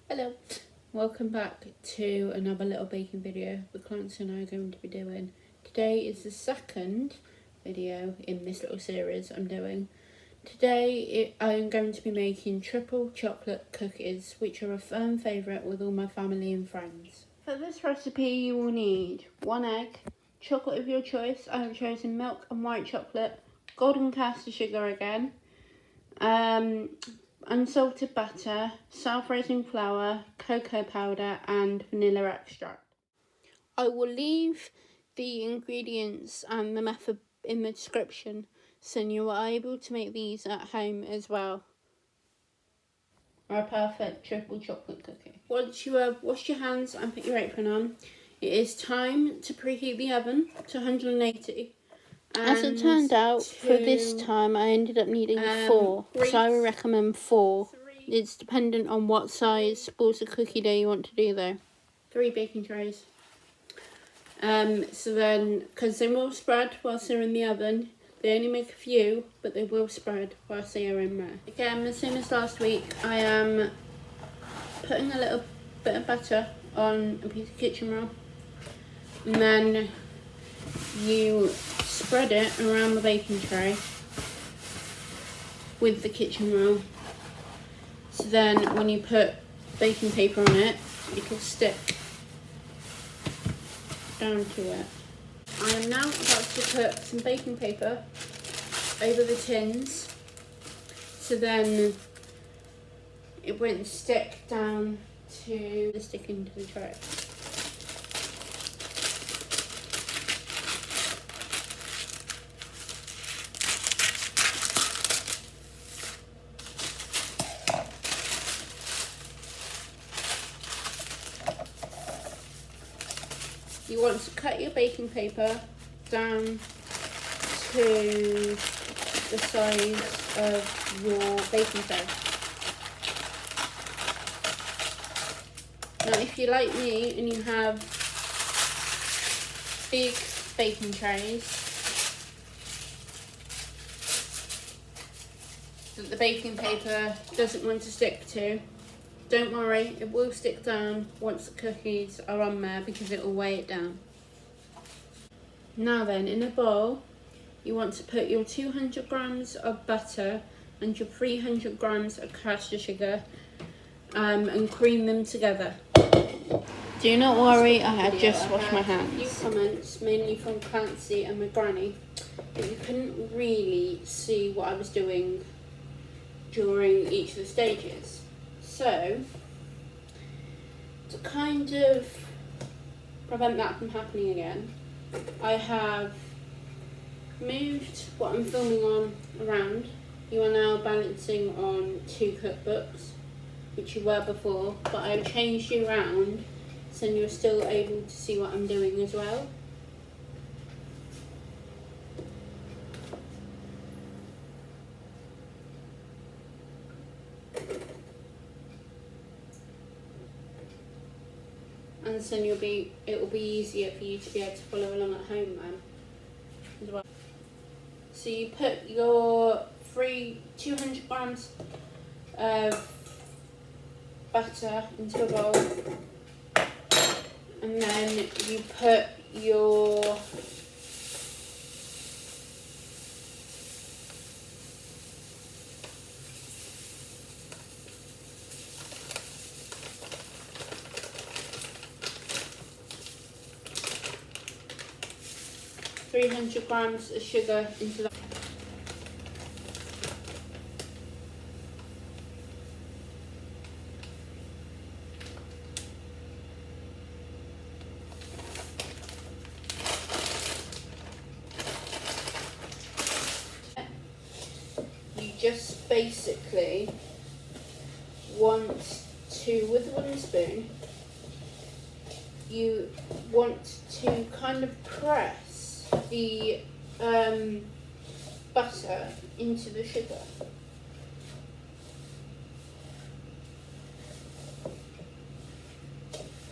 Hello, welcome back to another little baking video that Clancy and I are going to be doing. Today is the second video in this little series I'm doing. Today I'm going to be making triple chocolate cookies, which are a firm favourite with all my family and friends. For this recipe you will need 1 egg, chocolate of your choice. I have chosen milk and white chocolate, golden caster sugar again, unsalted butter, self-raising flour, cocoa powder and vanilla extract. I will leave the ingredients and the method in the description so you are able to make these at home as well. A perfect triple chocolate cookie. Once you have washed your hands and put your apron on, it is time to preheat the oven to 180. As it turned out, for this time I ended up needing 4, so I would recommend 4. It's dependent on what size balls of cookie dough you want to do though. 3 baking trays. So then, because they will spread whilst they're in the oven, they only make a few, but they will spread whilst they are in there. Again, the same as last week, I am putting a little bit of butter on a piece of kitchen roll, and then you spread it around the baking tray with the kitchen roll. So then when you put baking paper on it, it will stick down to it. I am now about to put some baking paper over the tins, so then it won't stick down to the sticking to the tray. You want to cut your baking paper down to the size of your baking tray. Now if you're like me and you have big baking trays that the baking paper doesn't want to stick to, don't worry, it will stick down once the cookies are on there because it will weigh it down. Now then, in a bowl, you want to put your 200 grams of butter and your 300 grams of caster sugar and cream them together. Do not worry, I had just washed my hands. A few comments, mainly from Clancy and my granny, that you couldn't really see what I was doing during each of the stages. So, to kind of prevent that from happening again, I have moved what I'm filming on around. You are now balancing on 2 cookbooks, which you were before, but I've changed you around so you're still able to see what I'm doing as well. And so it will be easier for you to be able to follow along at home then as well. So you put your 200 grams of butter into a bowl, and then you put your .300 grams of sugar into that. You just basically want to, with a wooden spoon, you want to kind of press the butter into the sugar.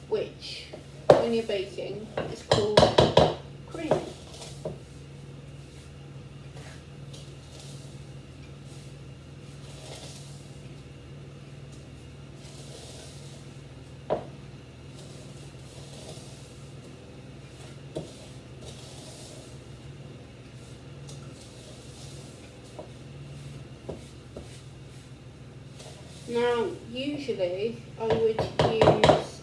Which, when you're baking, is called creaming. Now, usually I would use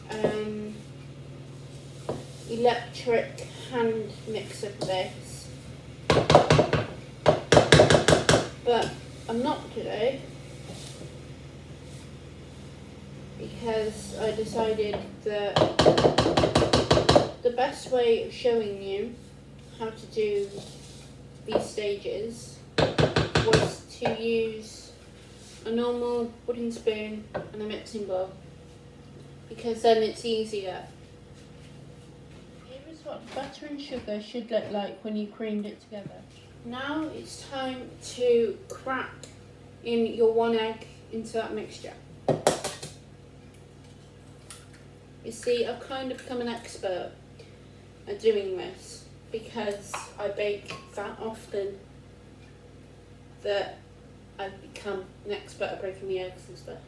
electric hand mixer for this, but I'm not today because I decided that the best way of showing you how to do these stages was to use a normal wooden spoon and a mixing bowl, because then it's easier. Here is what butter and sugar should look like when you creamed it together. Now it's time to crack in your 1 egg into that mixture. You see, I've kind of become an expert at doing this because I bake that often that I've become an expert at breaking the eggs and stuff.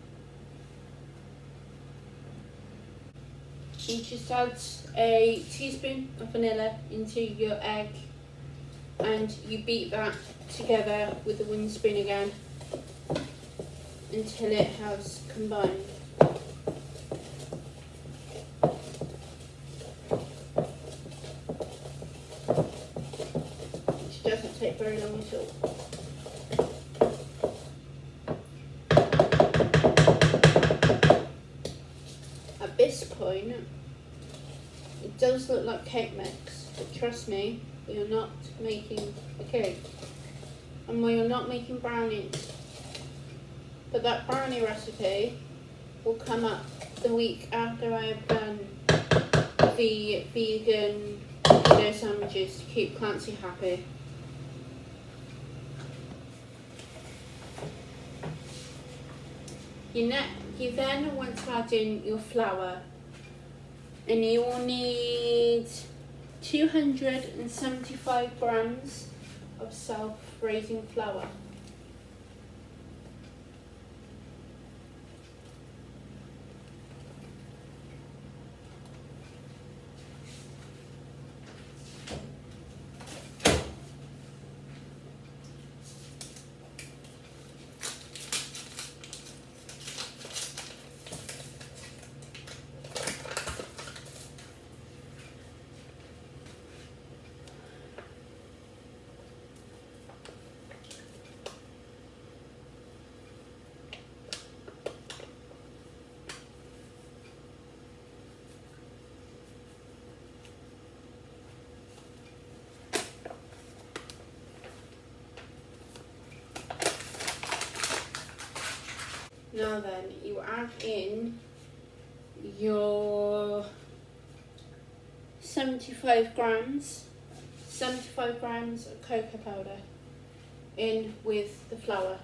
You just add a teaspoon of vanilla into your egg and you beat that together with the wooden spoon again until it has combined. Which doesn't take very long at all. At this point, it does look like cake mix, but trust me, we are not making a cake. And we are not making brownies. But that brownie recipe will come up the week after I have done the vegan potato sandwiches to keep Clancy happy. You then want to add in your flour, and you will need 275 grams of self-raising flour. Now then, you add in your 75 grams of cocoa powder in with the flour,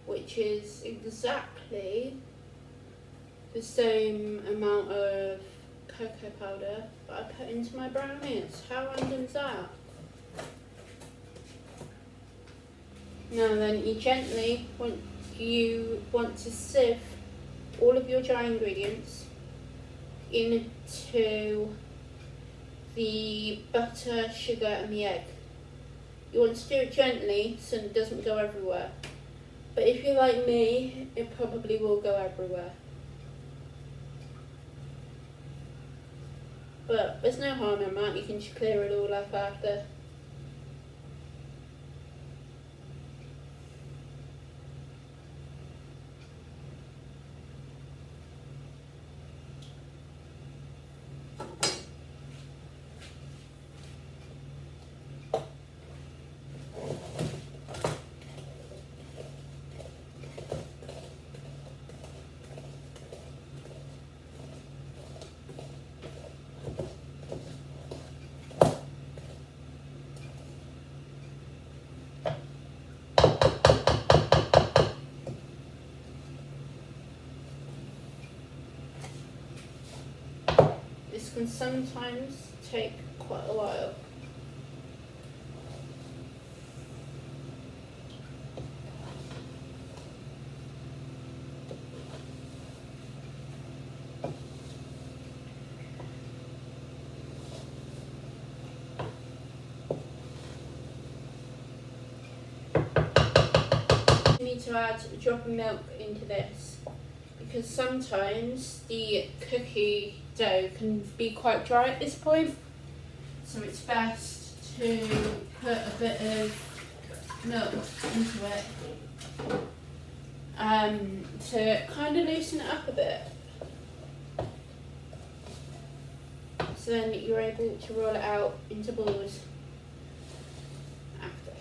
which is exactly the same amount of cocoa powder that I put into my brownies. How random is that? Now then, you want to sieve all of your dry ingredients into the butter, sugar and the egg. You want to do it gently so it doesn't go everywhere. But if you're like me, it probably will go everywhere. But there's no harm in that, you can just clear it all up after. This can sometimes take quite a while. to add a drop of milk into this because sometimes the cookie dough can be quite dry at this point, so it's best to put a bit of milk into it to kind of loosen it up a bit, so then you're able to roll it out into balls after.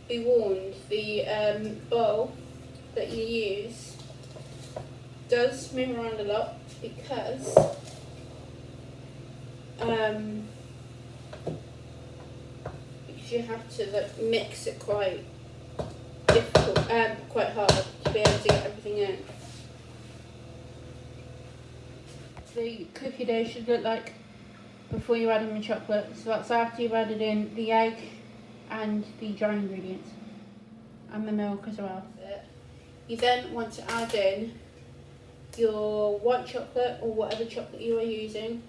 Be warned, the bowl that you use does move around a lot because you have to mix it quite difficult, quite hard to be able to get everything in. The cookie dough should look like before you add in the chocolate, so that's after you've added in the egg and the dry ingredients and the milk as well. You then want to add in your white chocolate or whatever chocolate you are using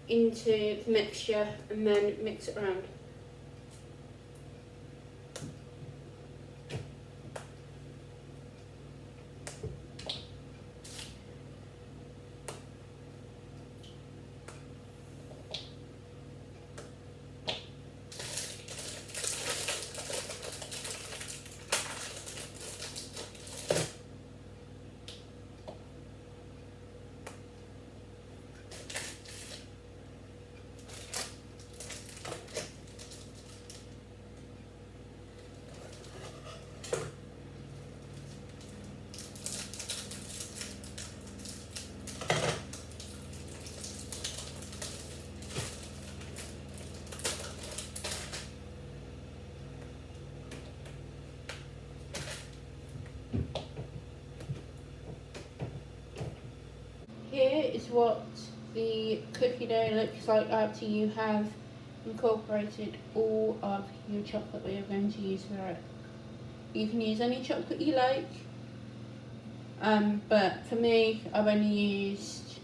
into the mixture and then mix it around. Here is what the cookie dough looks like after you have incorporated all of your chocolate that you're going to use for it. You can use any chocolate you like, but for me I've only used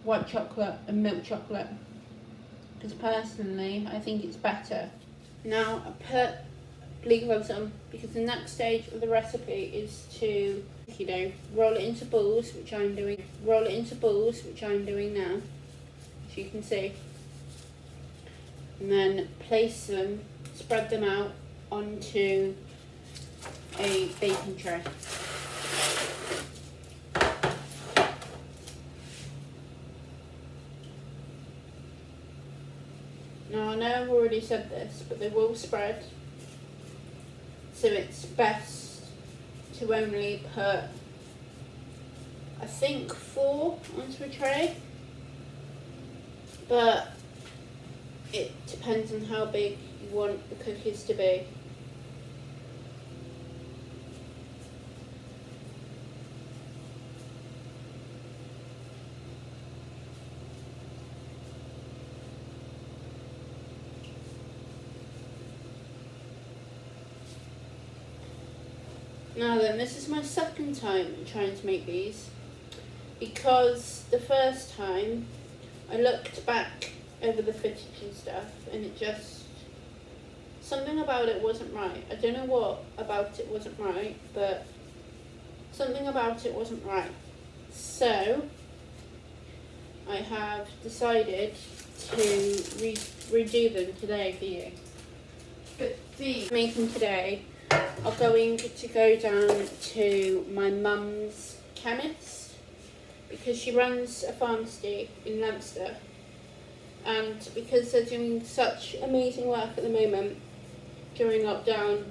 white chocolate and milk chocolate because personally I think it's better. Now I put blue gloves on because the next stage of the recipe is to cookie dough, roll it into balls, which I'm doing now, as you can see, and then place them, spread them out onto a baking tray. Now I know I've already said this, but they will spread, so it's best to only put, I think, 4 onto a tray, but it depends on how big you want the cookies to be. Now then, this is my second time trying to make these, because the first time I looked back over the footage and stuff and it just, something about it wasn't right. I don't know what about it wasn't right, but something about it wasn't right. So I have decided to redo them today for you. But the making today are going to go down to my mum's chemist because she runs a pharmacy in Leinster, and because they're doing such amazing work at the moment during lockdown,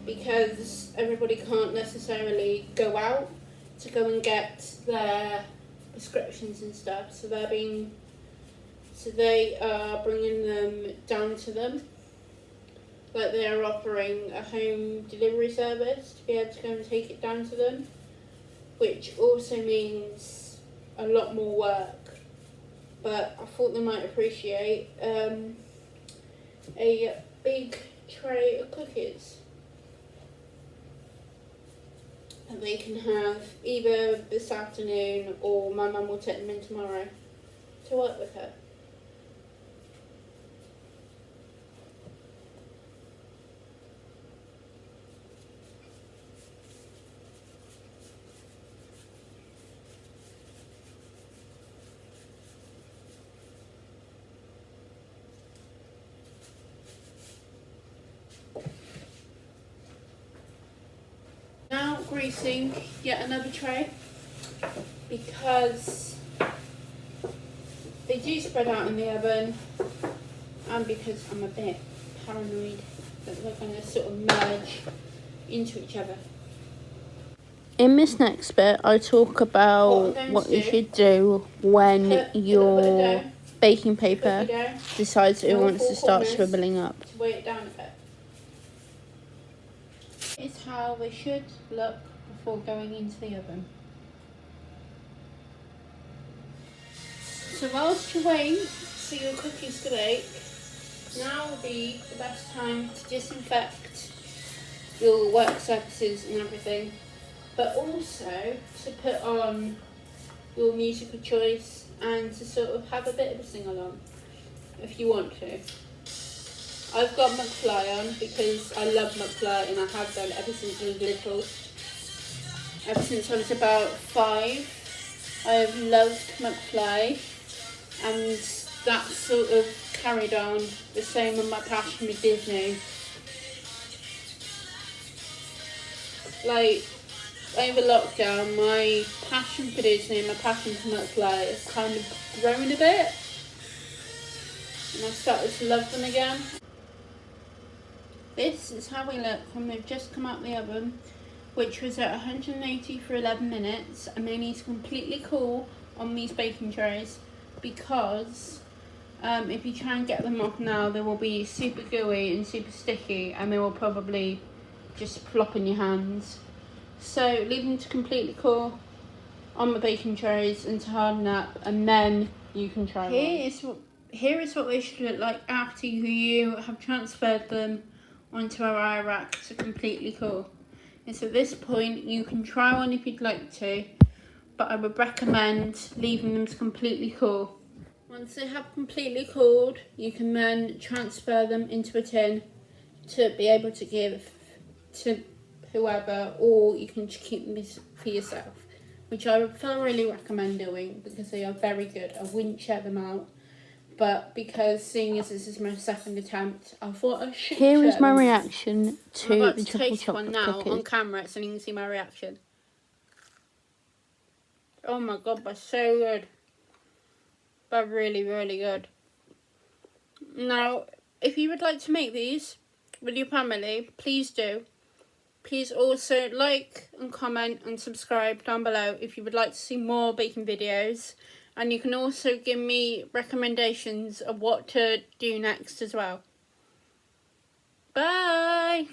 because everybody can't necessarily go out to go and get their prescriptions and stuff, so they are bringing them down to them. like they are offering a home delivery service to be able to go and take it down to them, which also means a lot more work. But I thought they might appreciate a big tray of cookies that they can have either this afternoon, or my mum will take them in tomorrow to work with her. Now greasing yet another tray, because they do spread out in the oven, and because I'm a bit paranoid that they're going to sort of merge into each other. In this next bit, I talk about what you should do when your baking paper decides it wants to start shriveling up. To weigh it down a bit. Is how they should look before going into the oven. So whilst you wait for your cookies to bake, now will be the best time to disinfect your work surfaces and everything, but also to put on your musical choice and to sort of have a bit of a sing-along if you want to. I've got McFly on because I love McFly, and I have done ever since I was little. Ever since I was about 5, I have loved McFly, and that sort of carried on. The same with my passion with Disney. Like, over lockdown, my passion for Disney and my passion for McFly has kind of grown a bit, and I've started to love them again. This is how we look when they've just come out the oven, which was at 180 for 11 minutes, and they need to completely cool on these baking trays, because if you try and get them off now, they will be super gooey and super sticky, and they will probably just plop in your hands. So leave them to completely cool on the baking trays and to harden up, and then you can try them. Here is what they should look like after you have transferred them onto our eye rack to completely cool. And so at this point you can try one if you'd like to, but I would recommend leaving them to completely cool. Once they have completely cooled, you can then transfer them into a tin to be able to give to whoever, or you can keep them for yourself, which I would thoroughly recommend doing because they are very good. I wouldn't share them out, but because seeing as this is my second attempt, I thought I should. Here is my reaction to the triple chocolate now cookies. On camera, so you can see my reaction. Oh my god, they're so good. They're really, really good. Now, if you would like to make these with your family, please do. Please also like and comment and subscribe down below if you would like to see more baking videos. And you can also give me recommendations of what to do next as well. Bye!